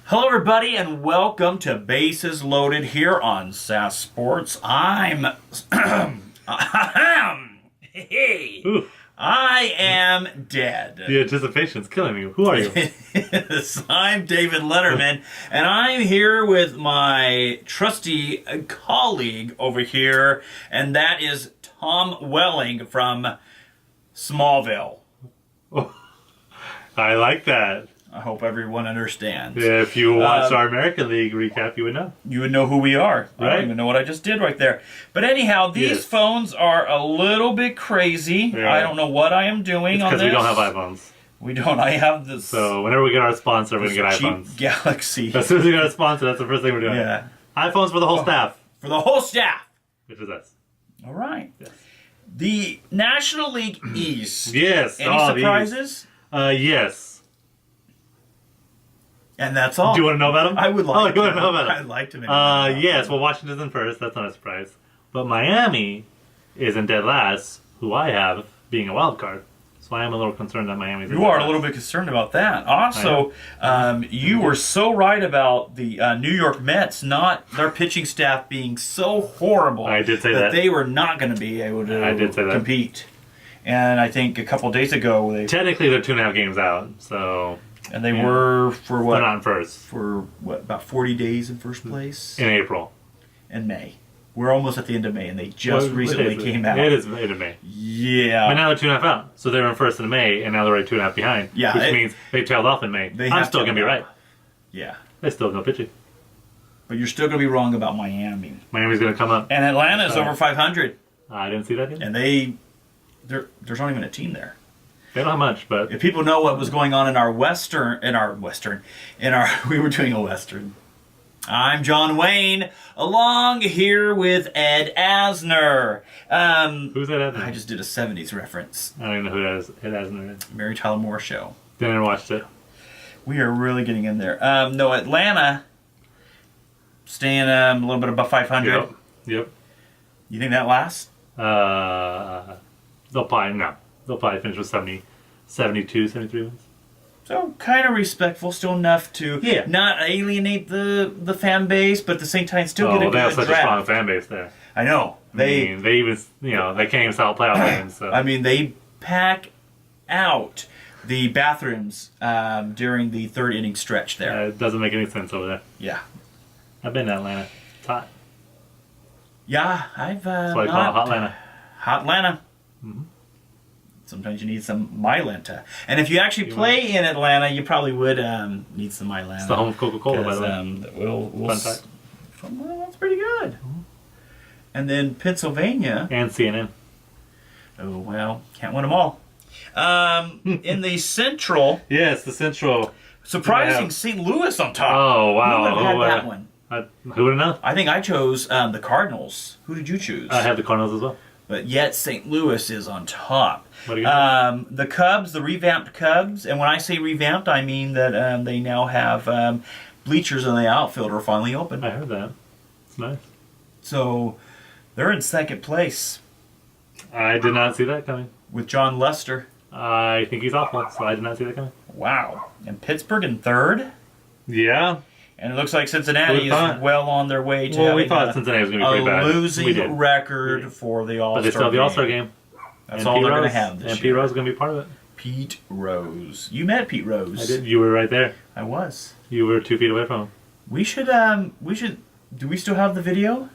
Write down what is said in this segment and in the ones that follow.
Hello, everybody, and welcome to Bases Loaded here on SAS Sports. I am dead. The anticipation's killing me. Who are you? Yes, I'm David Letterman, and I'm here with my trusty colleague over here, and that is Tom Welling from Smallville. Oh, I like that. I hope everyone understands. Yeah, if you watched our American League recap, you would know. You would know who we are. Right? I don't even know what I just did right there. But anyhow, these phones are a little bit crazy. Yeah. I don't know what I am doing on this. Because we don't have iPhones. We don't. I have this. So whenever we get our sponsor, we're going to get iPhones. Galaxy. As soon as we get a sponsor, that's the first thing we're doing. Yeah. iPhones for the whole staff. For the whole staff. Which is us. All right. Yes. The National League East. Yes. Any surprises? Yes. And that's all. Do you want to know about them? I would like to. You want to know about them? I'd like to know. Yes. Well, Washington's in first. That's not a surprise. But Miami is in dead last, who I have being a wild card. So I am a little concerned that Miami's in You are a little bit concerned about that. Also, you were so right about the New York Mets, not their pitching staff being so horrible. I did say that. They were not going to be able to compete. And I think a couple days ago, technically they're 2.5 games out, so... And they were for what? They're not in first. For what, about 40 days in first place? In April. And May. We're almost at the end of May, and they just recently came out. It is the end of May. Yeah. But now they're 2.5 out. So they were in first in May, and now they're right 2.5 behind. Yeah. Which means they tailed off in May. I'm still going to be right. Yeah. They still no pitching. But you're still going to be wrong about Miami. Miami's going to come up. And Atlanta's over 500. I didn't see that yet. And there's not even a team there. They don't have much, but... If people know what was going on in our we were doing a Western. I'm John Wayne, along here with Ed Asner. Who's Ed Asner? I just did a 70s reference. I don't even know who Ed Asner is. Mary Tyler Moore Show. Didn't watch it. We are really getting in there. No, Atlanta, staying a little bit above 500. Yep. You think that lasts? They'll probably finish with 72, 73 wins. So, kind of respectful, still enough to not alienate the fan base, but at the same time still get a good draft. They have such a strong fan base there. I know. They even, they can't even sell playoff games. So. I mean, they pack out the bathrooms during the third inning stretch there. It doesn't make any sense over there. Yeah. I've been to Atlanta. It's hot. Yeah, I've That's why I call it Hot Atlanta. Hot Atlanta. Mm-hmm. Sometimes you need some Mylanta. And if you actually play in Atlanta, you probably would need some Mylanta. It's the home of Coca-Cola, by the way. Fun fact. Well, that's pretty good. Mm-hmm. And then Pennsylvania. And CNN. Oh, well, can't win them all. In the Central. Yes, the Central. Surprising St. Louis on top. Oh, wow. Who would have had that one? Who would have known? I think I chose the Cardinals. Who did you choose? I had the Cardinals as well. But yet St. Louis is on top. What are you doing? The Cubs, the revamped Cubs, and when I say revamped, I mean that they now have bleachers in the outfield are finally open. I heard that. It's nice. So they're in second place. I did not see that coming. With John Lester. I think he's awful, so I did not see that coming. Wow. And Pittsburgh in third? Yeah. And it looks like Cincinnati is well on their way to having we thought Cincinnati was going to be pretty bad. Losing record for the All-Star But they still have the All-Star game. That's all they're going to have this year. And Pete Rose is going to be part of it. Pete Rose. You met Pete Rose. I did. You were right there. I was. You were 2 feet away from him. We should, do we still have the video?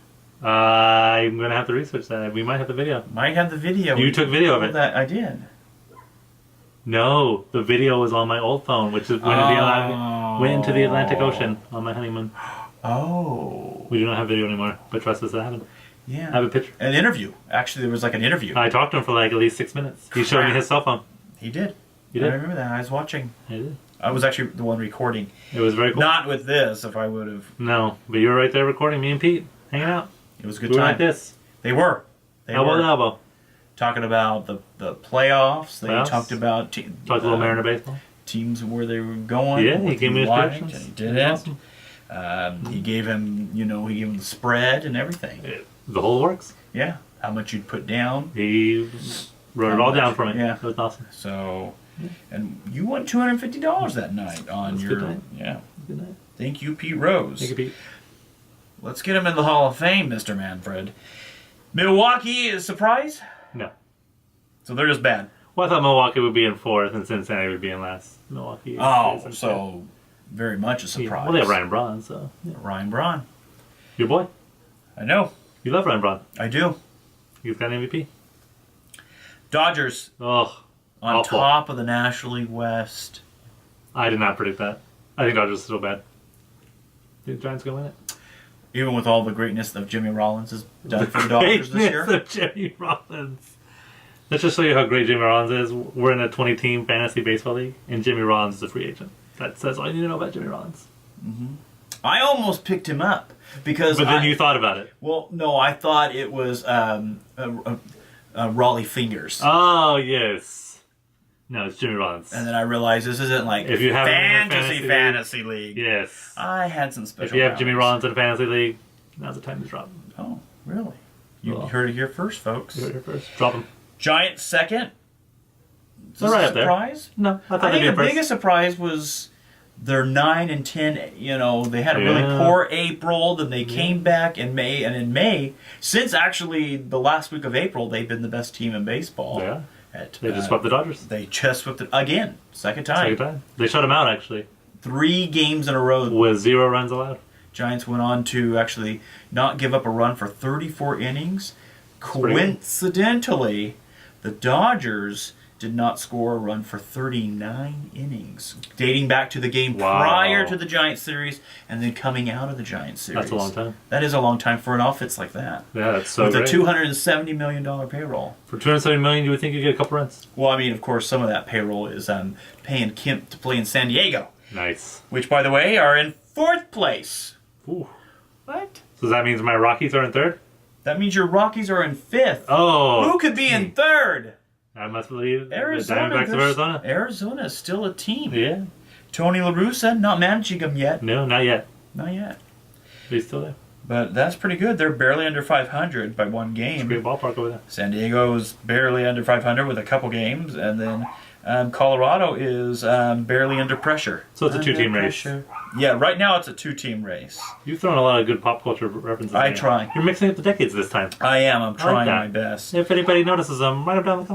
I'm going to have to research that. We might have the video. Might have the video. You took video of it. I did. No, the video was on my old phone, which is went into the Atlantic Ocean on my honeymoon. Oh. We do not have video anymore, but trust us, that happened. Yeah. I have a picture. An interview. Actually, there was like an interview. I talked to him for like at least 6 minutes. He showed me his cell phone. He did. You did? I remember that. I was watching. I did. I was actually the one recording. It was very cool. Not with this, if I would have. No, but you were right there recording, me and Pete, hanging out. It was a good we time. Were like this. They were. Elbow to elbow. Talking about the playoffs. They talked about... Talked a little Mariner baseball. Teams where they were going. Yeah, he gave me his predictions. He did it. Awesome. He gave him, he gave him the spread and everything. The whole works. Yeah. How much you'd put down. He wrote it all down for me. Yeah. It was awesome. So, and you won $250 that night on your... Good night. Yeah. Good night. Thank you, Pete Rose. Thank you, Pete. Let's get him in the Hall of Fame, Mr. Manfred. Milwaukee is surprise? No. So they're just bad. Well, I thought Milwaukee would be in 4th and Cincinnati would be in last. Milwaukee. So very much a surprise. Well, they have Ryan Braun, so. Yeah. Ryan Braun. Your boy. I know. You love Ryan Braun. I do. He's got an MVP. Dodgers Oh. on awful. top of the National League West. I did not predict that. I think Dodgers are still bad. Think the Giants going to win it? Even with all the greatness of Jimmy Rollins has done for the Dodgers this year. Of Jimmy Rollins. Let's just show you how great Jimmy Rollins is. We're in a 20-team fantasy baseball league, and Jimmy Rollins is a free agent. That says all you need to know about Jimmy Rollins. I almost picked him up because. But then you thought about it. Well, no, I thought it was Raleigh Fingers. Oh, yes. No, it's Jimmy Rollins. And then I realized this isn't like If you have him in a fantasy league. Yes. I had some special. If you have Jimmy rounds. Rollins in a fantasy league, now's the time to drop him. Oh, really? You Well, heard it here first, folks. You heard it first. Drop him. Giants second. Is They're this right a up there. surprise? No, I thought I they'd think be the in first. biggest surprise was their 9 and 10. You know, they had a really Yeah. poor April, then they came back in May, and in May, since actually the last week of April, they've been the best team in baseball. Yeah. They They just swept the Dodgers. They just swept it again, second time. Second time. They shut him out, actually, 3 games in a row. with 0 runs allowed. Giants went on to actually not give up a run for 34 innings. pretty good. Coincidentally, the Dodgers did not score a run for 39 innings, dating back to the game Wow. prior to the Giants series and then coming out of the Giants series. That's a long time. That is a long time for an outfit like that. Yeah, that's so With great. a $270 million payroll. For $270 million, you would think you'd get a couple runs. Well, I mean, of course, some of that payroll is paying Kemp to play in San Diego, Nice. which, by the way, are in 4th place. Ooh. What? So that means my Rockies are in 3rd? That means your Rockies are in 5th. Oh. Who could be in 3rd? I must believe Arizona. the Diamondbacks of Arizona. Arizona is still a team. Yeah. Tony La Russa, not managing them yet. No, not yet. Not yet. But he's still there. But that's pretty good. They're barely under 500 by one game. Great ballpark over there. San Diego's barely under 500 with a couple games. And then Colorado is barely under pressure. So it's a Under 2-team race. pressure. Yeah, right now it's a 2-team race. You've thrown a lot of good pop culture references. I in. try. You're mixing up the decades this time. I am. I'm trying that. my best. If anybody notices them, write them down in the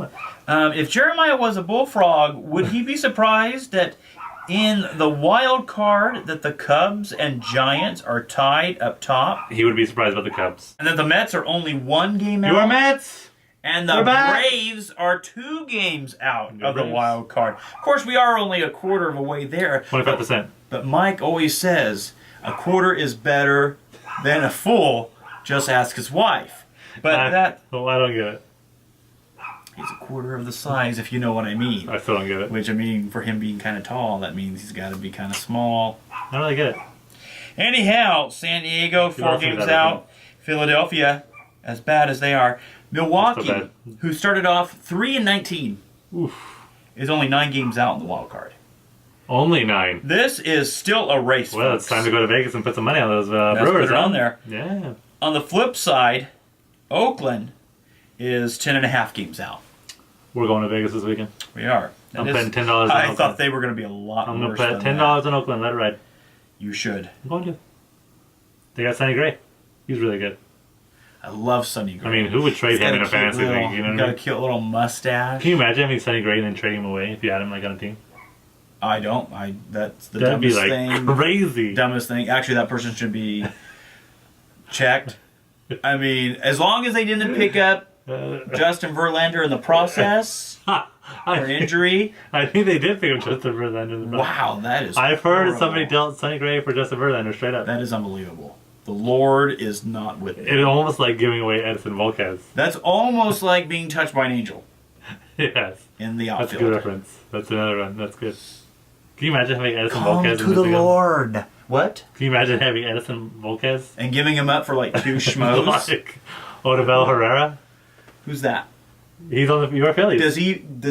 comment. If Jeremiah was a bullfrog, would he be surprised that in the wild card that the Cubs and Giants are tied up top, He would be surprised about the Cubs. and that the Mets are only 1 game out, Your Mets! and the We're back. Braves are 2 games out Go of the Braves. wild card? Of course, we are only a quarter of a way there. 25%. But Mike always says a quarter is better than a fool. Just ask his wife. But Well, I don't get it. he's a quarter of the size, if you know what I mean. I still don't get it. Which, I mean, for him being kind of tall, that means he's got to be kind of small. I don't really get it. Anyhow, San Diego, 4 lost me games that, out. Philadelphia, as bad as they are. Milwaukee, Still bad. who started off 3-19, Oof. is only 9 games out in the wild card. Only 9. This is still a race, Well, folks. it's time to go to Vegas and put some money on those Let's Brewers. put it on huh? there. Yeah. On the flip side, Oakland is 10.5 games out. We're going to Vegas this weekend. We are. I'm That is- betting $10 on I Oakland. thought they were going to be a lot I'm going worse to bet than $10 that. on Oakland. Let it ride. You should. I'm going to. They got Sonny Gray. He's really good. I love Sonny Gray. I mean, who would trade He's got him in a cute fantasy little- league? You know he's what got I a mean? cute little mustache. Can you imagine having Sonny Gray and then trading him away if you had him like on a team? I don't. That's the That'd be dumbest like thing. crazy. Dumbest thing. Actually, that person should be checked. I mean, as long as they didn't pick up Justin Verlander in the process or an injury. I think they did pick up Justin Verlander. In the Wow, that is. I've heard horrible. somebody dealt Sonny Gray for Justin Verlander straight up. That is unbelievable. The Lord is not with me. It's almost like giving away Edison Volquez. That's almost like being touched by an angel Yes. in the That's a outfield. good reference. That's another one. That's good. Can you imagine having Edison Come Volquez to in this the again? Lord. What? Can you imagine having Edison Volquez? And giving him up for like 2 schmoes? Like Odubel Herrera? Who's that? He's on the your Phillies. Does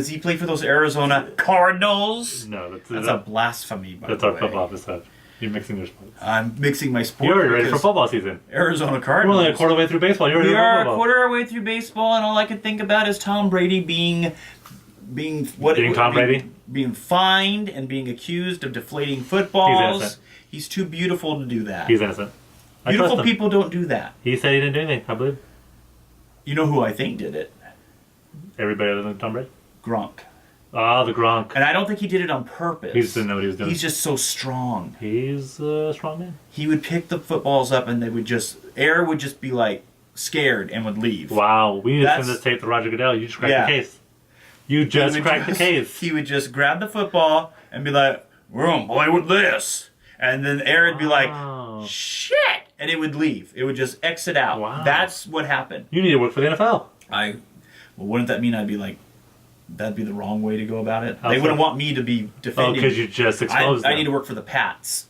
he play for those Arizona Cardinals? No, That's a blasphemy, by that's the our way. football episode. You're mixing your sports. I'm mixing my sport. You're already ready for because football season. Arizona We're Cardinals. only a quarter way through baseball. You're ready We for are a football. quarter of our way through baseball, and all I can think about is Tom Brady being what? Being Tom Brady? being fined and being accused of deflating footballs. innocent. He's too beautiful to do that. He's innocent. I trust Beautiful him. people don't do that. He said he didn't do anything, I believe. You know who I think did it? Everybody other than Tom Brady. Gronk. Ah, the Gronk. And I don't think he did it on purpose. He just didn't know what he was doing. He's just so strong. He's a strong man. He would pick the footballs up and they would just, air would just be like scared and would leave. Wow, we need to That's- send this tape to Roger Goodell. You just cracked Yeah. the case. You just cracked the case. He would just grab the football and be like, we're going to play with this. And then air would be Wow. like, shit. And it would leave. It would just exit out. Wow. That's what happened. You need to work for the NFL. Well, wouldn't that mean I'd be like, that'd be the wrong way to go about it? How They so? wouldn't want me to be Oh, defending. because you just exposed I them. need to work for the Pats.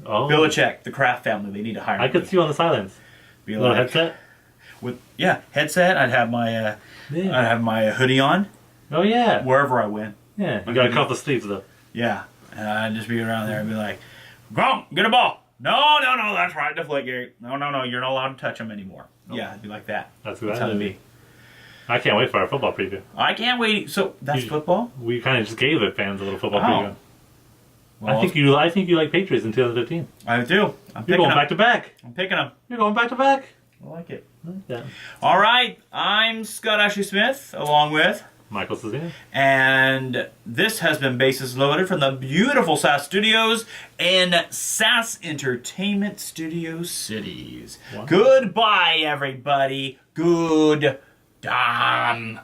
Oh. Belichick, the Kraft family, they need to hire I me. could see you on the sidelines. Be Little like, headset. Headset. I'd have my hoodie on Oh, yeah. wherever I went. Yeah, you gotta cuff the sleeves, though. Yeah, and I'd just be around there and be like, Gronk, get a ball. No, that's right, deflate Gary. No, you're not allowed to touch him anymore. Yeah, it'd be like that. That's That's how exactly it'd be. I can't wait for our football preview. I can't wait. So that's You- football. We kind of just gave the fans a little football Oh. preview. Well, I think you like Patriots in 2015. I do. I'm You're picking going them. back to back. I'm picking them. You're going back to back. I like it. Yeah. All right, I'm Scott Ashley Smith, along with, Michael Cezanne. and this has been Bases Loaded from the beautiful SAS Studios and SAS Entertainment Studio Cities. Wow. Goodbye, everybody. Good. Bye.